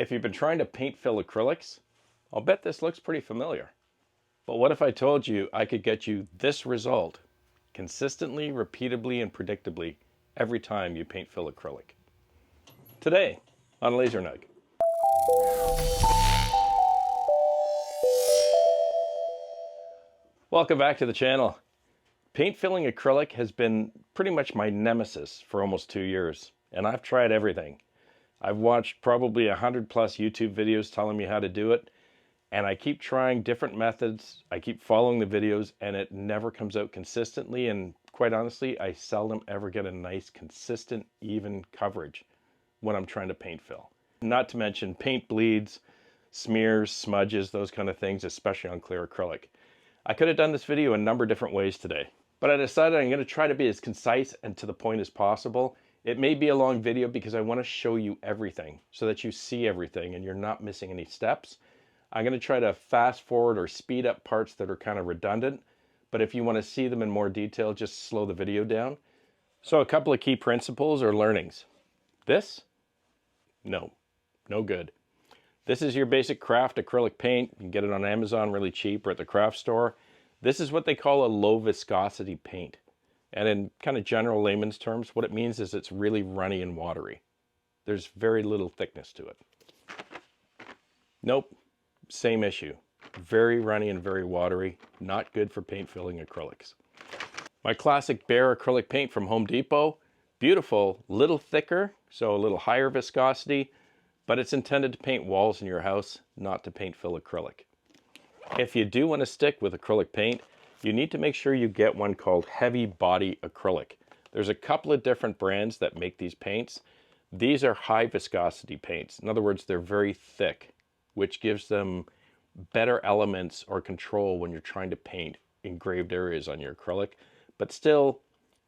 If you've been trying to paint fill acrylics, I'll bet this looks pretty familiar. But what if I told you I could get you this result consistently, repeatably, and predictably every time you paint fill acrylic? Today on Laser Nug. Welcome back to the channel. Paint filling acrylic has been pretty much my nemesis for almost 2 years, and I've tried everything. I've watched probably 100+ YouTube videos telling me how to do it, and I keep trying different methods. I keep following the videos, and it never comes out consistently, and quite honestly, I seldom ever get a nice, consistent, even coverage when I'm trying to paint fill. Not to mention paint bleeds, smears, smudges, those kind of things, especially on clear acrylic. I could have done this video a number of different ways today, but I decided I'm going to try to be as concise and to the point as possible. It may be a long video because I want to show you everything so that you see everything and you're not missing any steps. I'm going to try to fast forward or speed up parts that are kind of redundant, but if you want to see them in more detail, just slow the video down. So a couple of key principles or learnings. This? No good. This is your basic craft acrylic paint. You can get it on Amazon really cheap or at the craft store. This is what they call a low viscosity paint. And in kind of general layman's terms, what it means is it's really runny and watery. There's very little thickness to it. Nope, same issue. Very runny and very watery. Not good for paint filling acrylics. My classic bare acrylic paint from Home Depot. Beautiful, little thicker, so a little higher viscosity, but it's intended to paint walls in your house, not to paint fill acrylic. If you do want to stick with acrylic paint, you need to make sure you get one called heavy body acrylic. There's a couple of different brands that make these paints. These are high viscosity paints. In other words, they're very thick, which gives them better elements or control when you're trying to paint engraved areas on your acrylic. But still,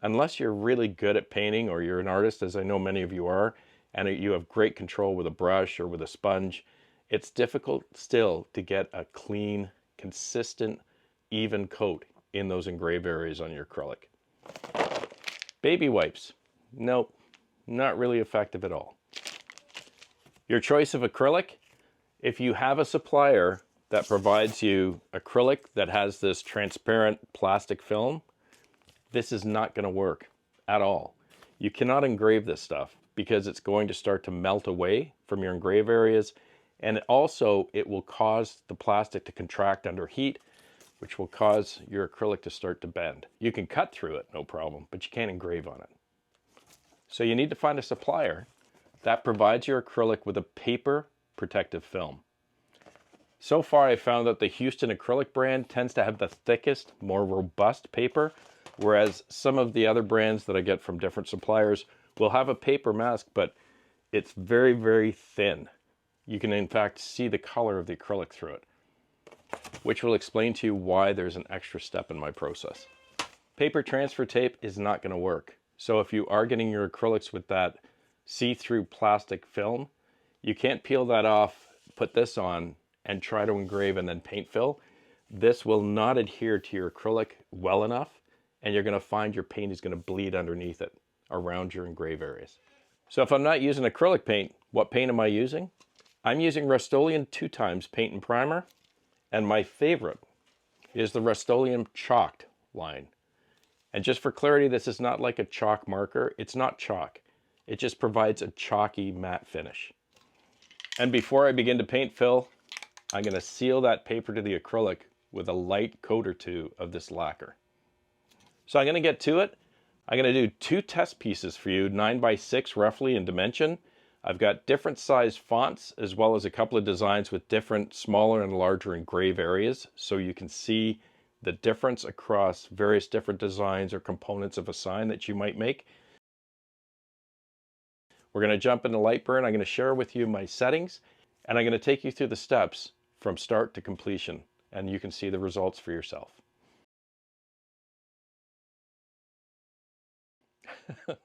unless you're really good at painting or you're an artist, as I know many of you are, and you have great control with a brush or with a sponge, it's difficult still to get a clean, consistent, even coat in those engraved areas on your acrylic. Baby wipes. Nope, not really effective at all. Your choice of acrylic. If you have a supplier that provides you acrylic that has this transparent plastic film, this is not going to work at all. You cannot engrave this stuff because it's going to start to melt away from your engrave areas, and it will cause the plastic to contract under heat, which will cause your acrylic to start to bend. You can cut through it, no problem, but you can't engrave on it. So you need to find a supplier that provides your acrylic with a paper protective film. So far, I found that the Houston acrylic brand tends to have the thickest, more robust paper, whereas some of the other brands that I get from different suppliers will have a paper mask, but it's very, very thin. You can in fact see the color of the acrylic through it, which will explain to you why there's an extra step in my process. Paper transfer tape is not going to work. So if you are getting your acrylics with that see-through plastic film, you can't peel that off, put this on, and try to engrave and then paint fill. This will not adhere to your acrylic well enough, and you're going to find your paint is going to bleed underneath it around your engrave areas. So if I'm not using acrylic paint, what paint am I using? I'm using Rust-Oleum 2x paint and primer. And my favorite is the Rust-Oleum chalked line. And just for clarity, this is not like a chalk marker. It's not chalk. It just provides a chalky matte finish. And before I begin to paint fill, I'm going to seal that paper to the acrylic with a light coat or two of this lacquer. So I'm going to get to it. I'm going to do 2 test pieces for you, 9x6 roughly in dimension. I've got different size fonts as well as a couple of designs with different smaller and larger engrave areas, so you can see the difference across various different designs or components of a sign that you might make. We're going to jump into Lightburn. I'm going to share with you my settings, and I'm going to take you through the steps from start to completion, and you can see the results for yourself.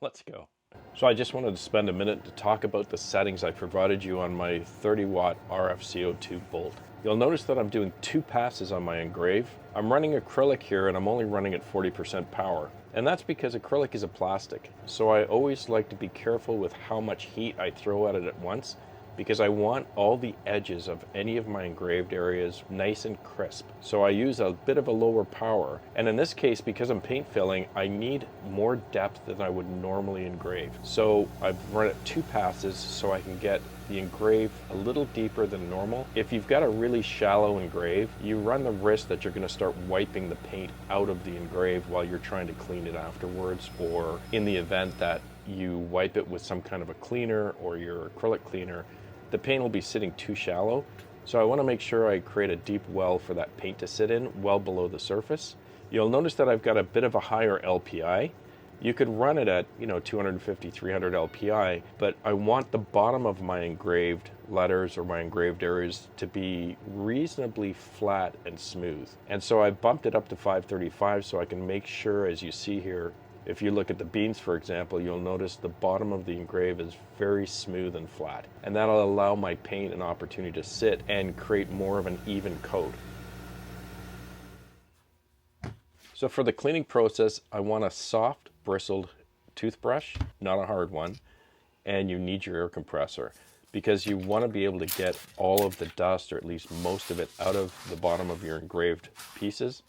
Let's go. So I just wanted to spend a minute to talk about the settings I provided you on my 30 watt RF C02 bolt. You'll notice that I'm doing 2 passes on my engrave. I'm running acrylic here and I'm only running at 40% power. And that's because acrylic is a plastic. So I always like to be careful with how much heat I throw at it at once because I want all the edges of any of my engraved areas nice and crisp. So I use a bit of a lower power. And in this case, because I'm paint filling, I need more depth than I would normally engrave. So I've run it 2 passes so I can get the engrave a little deeper than normal. If you've got a really shallow engrave, you run the risk that you're going to start wiping the paint out of the engrave while you're trying to clean it afterwards, or in the event that you wipe it with some kind of a cleaner or your acrylic cleaner, the paint will be sitting too shallow. So I want to make sure I create a deep well for that paint to sit in, well below the surface. You'll notice that I've got a bit of a higher LPI. You could run it at, 250, 300 LPI, but I want the bottom of my engraved letters or my engraved areas to be reasonably flat and smooth. And so I bumped it up to 535 so I can make sure, as you see here, if you look at the beans, for example, you'll notice the bottom of the engrave is very smooth and flat. And that'll allow my paint an opportunity to sit and create more of an even coat. So for the cleaning process, I want a soft, bristled toothbrush, not a hard one, and you need your air compressor because you want to be able to get all of the dust, or at least most of it, out of the bottom of your engraved pieces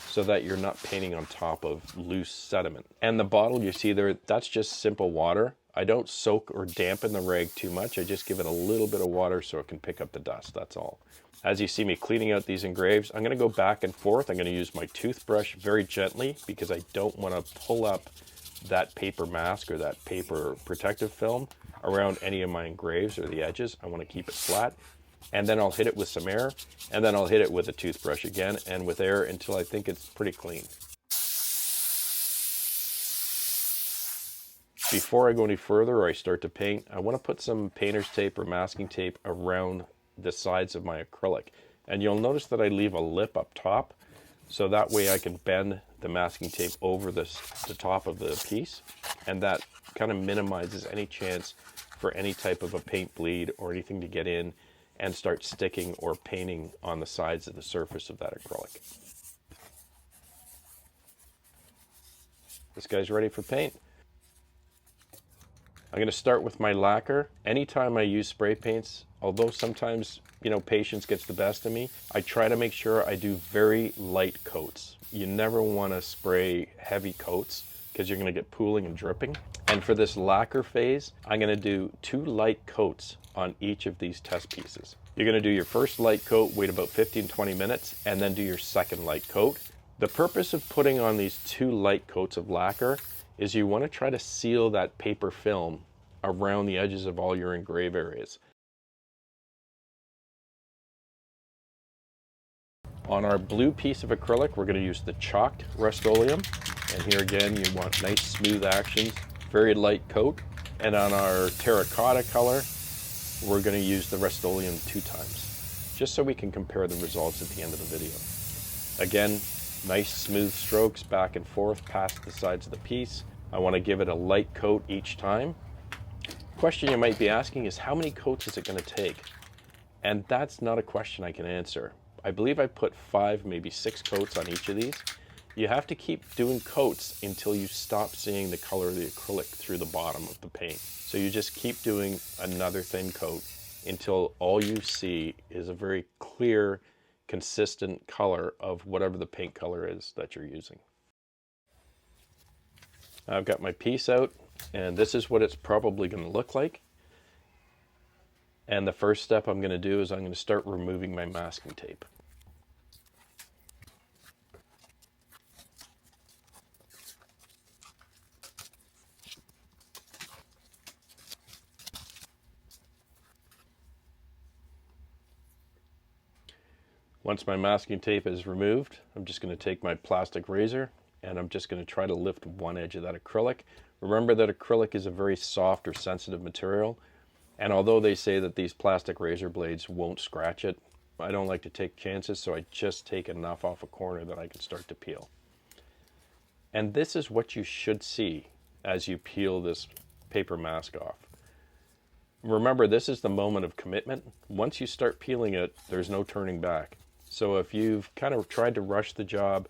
so that you're not painting on top of loose sediment. And the bottle you see there, that's just simple water. I don't soak or dampen the rag too much. I just give it a little bit of water so it can pick up the dust, that's all. As you see me cleaning out these engraves, I'm going to go back and forth. I'm going to use my toothbrush very gently because I don't want to pull up that paper mask or that paper protective film around any of my engraves or the edges. I want to keep it flat. And then I'll hit it with some air, and then I'll hit it with a toothbrush again and with air until I think it's pretty clean. Before I go any further or I start to paint, I want to put some painter's tape or masking tape around the sides of my acrylic. And you'll notice that I leave a lip up top, so that way I can bend the masking tape over the top of the piece, and that kind of minimizes any chance for any type of a paint bleed or anything to get in and start sticking or painting on the sides of the surface of that acrylic. This guy's ready for paint. I'm going to start with my lacquer. Anytime I use spray paints, although sometimes, patience gets the best of me, I try to make sure I do very light coats. You never want to spray heavy coats because you're going to get pooling and dripping. And for this lacquer phase, I'm going to do 2 light coats on each of these test pieces. You're going to do your first light coat, wait about 15-20 minutes, and then do your second light coat. The purpose of putting on these 2 light coats of lacquer is you want to try to seal that paper film around the edges of all your engrave areas. On our blue piece of acrylic, we're going to use the chalked Rust-Oleum. And here again, you want nice smooth actions, very light coat. And on our terracotta color, we're going to use the Rust-Oleum 2 times, just so we can compare the results at the end of the video. Again, nice smooth strokes back and forth past the sides of the piece. I want to give it a light coat each time. Question you might be asking is, how many coats is it going to take? And that's not a question I can answer. I believe I put 5, maybe 6 coats on each of these. You have to keep doing coats until you stop seeing the color of the acrylic through the bottom of the paint. So you just keep doing another thin coat until all you see is a very clear, consistent color of whatever the paint color is that you're using. I've got my piece out, and this is what it's probably going to look like. And the first step I'm going to do is I'm going to start removing my masking tape. Once my masking tape is removed, I'm just going to take my plastic razor and I'm just going to try to lift one edge of that acrylic. Remember that acrylic is a very soft or sensitive material, and although they say that these plastic razor blades won't scratch it, I don't like to take chances, so I just take enough off a corner that I can start to peel. And this is what you should see as you peel this paper mask off. Remember, this is the moment of commitment. Once you start peeling it, there's no turning back. So if you've kind of tried to rush the job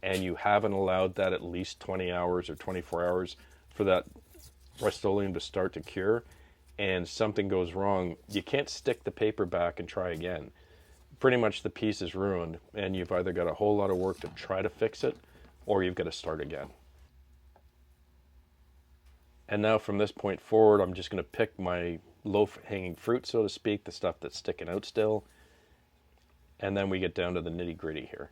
and you haven't allowed that at least 20 hours or 24 hours for that Rust-Oleum to start to cure, and something goes wrong, you can't stick the paper back and try again. Pretty much the piece is ruined, and you've either got a whole lot of work to try to fix it, or you've got to start again. And now from this point forward, I'm just going to pick my low-hanging fruit, so to speak, the stuff that's sticking out still, and then we get down to the nitty-gritty here.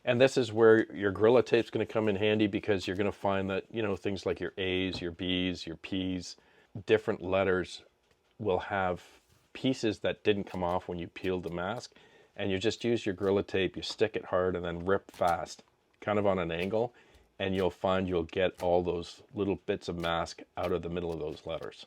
And this is where your Gorilla Tape's going to come in handy, because you're going to find that, you know, things like your A's, your B's, your P's, different letters will have pieces that didn't come off when you peeled the mask, and you just use your Gorilla Tape, you stick it hard and then rip fast, kind of on an angle, and you'll find you'll get all those little bits of mask out of the middle of those letters.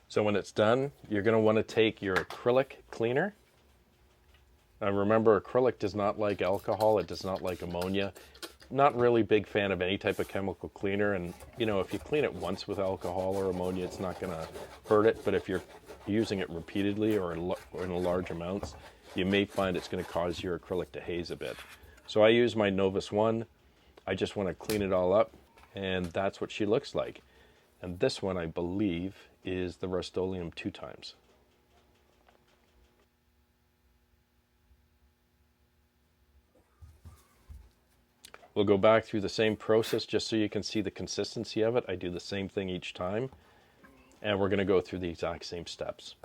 So when it's done, you're going to want to take your acrylic cleaner. Now remember, acrylic does not like alcohol, it does not like ammonia. Not really big fan of any type of chemical cleaner, and you know, if you clean it once with alcohol or ammonia, it's not going to hurt it, but if you're using it repeatedly or in large amounts, you may find it's going to cause your acrylic to haze a bit. So I use my Novus 1. I just want to clean it all up, and that's what she looks like. And this one, I believe, is the Rust-Oleum 2 times. We'll go back through the same process just so you can see the consistency of it. I do the same thing each time, and we're going to go through the exact same steps.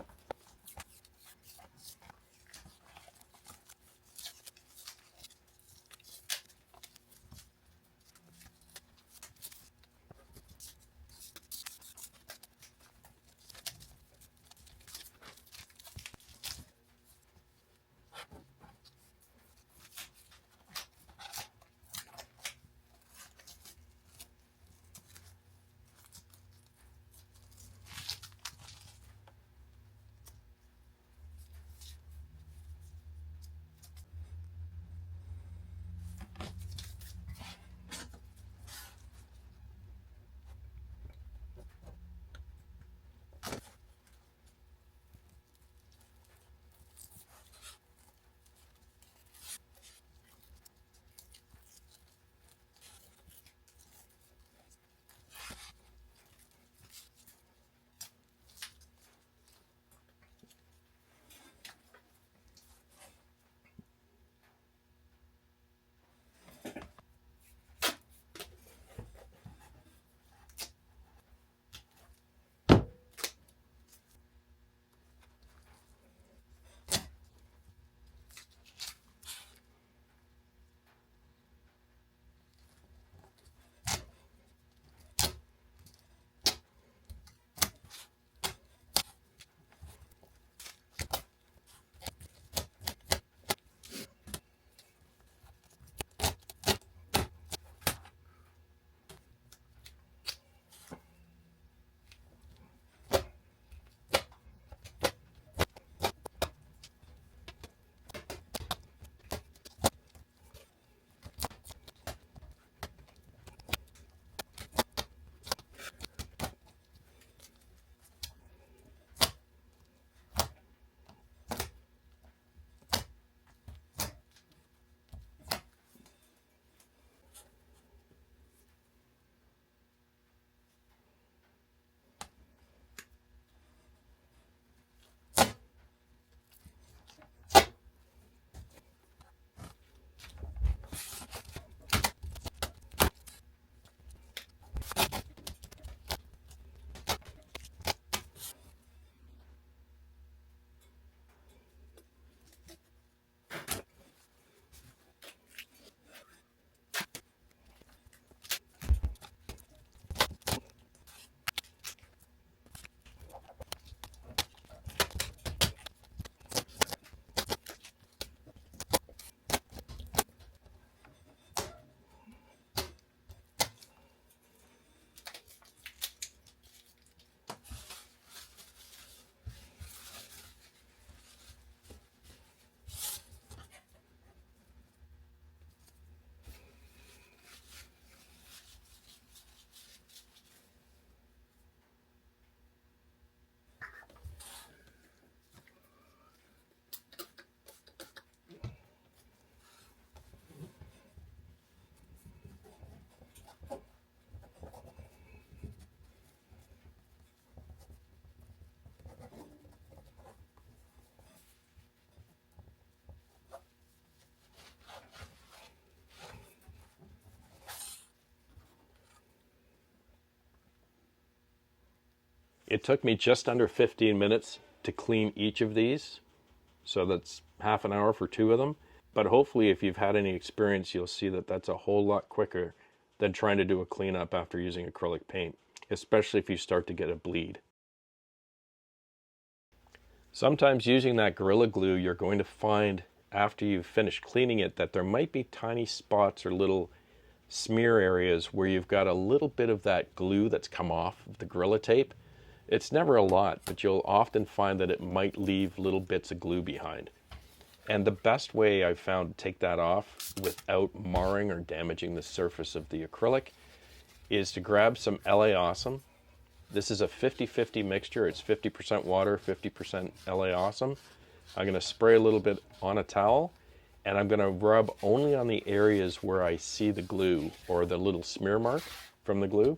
It took me just under 15 minutes to clean each of these, so that's half an hour for 2 of them. But hopefully if you've had any experience, you'll see that that's a whole lot quicker than trying to do a cleanup after using acrylic paint, especially if you start to get a bleed. Sometimes using that Gorilla Glue, you're going to find after you've finished cleaning it that there might be tiny spots or little smear areas where you've got a little bit of that glue that's come off of the Gorilla Tape. It's never a lot, but you'll often find that it might leave little bits of glue behind. And the best way I've found to take that off without marring or damaging the surface of the acrylic is to grab some LA Awesome. This is a 50-50 mixture. It's 50% water, 50% LA Awesome. I'm going to spray a little bit on a towel, and I'm going to rub only on the areas where I see the glue or the little smear mark from the glue.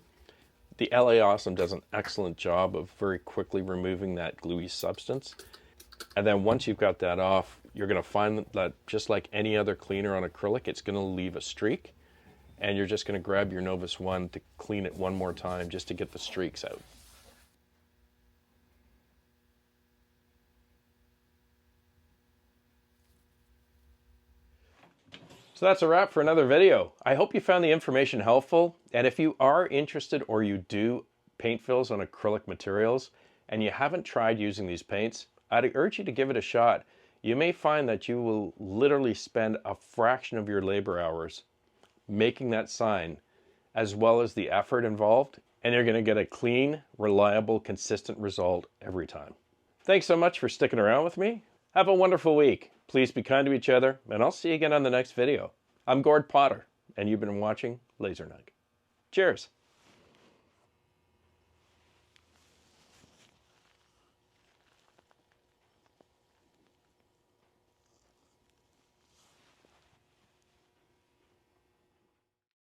The LA Awesome does an excellent job of very quickly removing that gluey substance. And then once you've got that off, you're going to find that just like any other cleaner on acrylic, it's going to leave a streak. And you're just going to grab your Novus 1 to clean it one more time just to get the streaks out. So that's a wrap for another video. I hope you found the information helpful. And if you are interested or you do paint fills on acrylic materials and you haven't tried using these paints, I'd urge you to give it a shot. You may find that you will literally spend a fraction of your labor hours making that sign, as well as the effort involved, and you're going to get a clean, reliable, consistent result every time. Thanks so much for sticking around with me. Have a wonderful week. Please be kind to each other, and I'll see you again on the next video. I'm Gord Potter, and you've been watching Laser Nug. Cheers.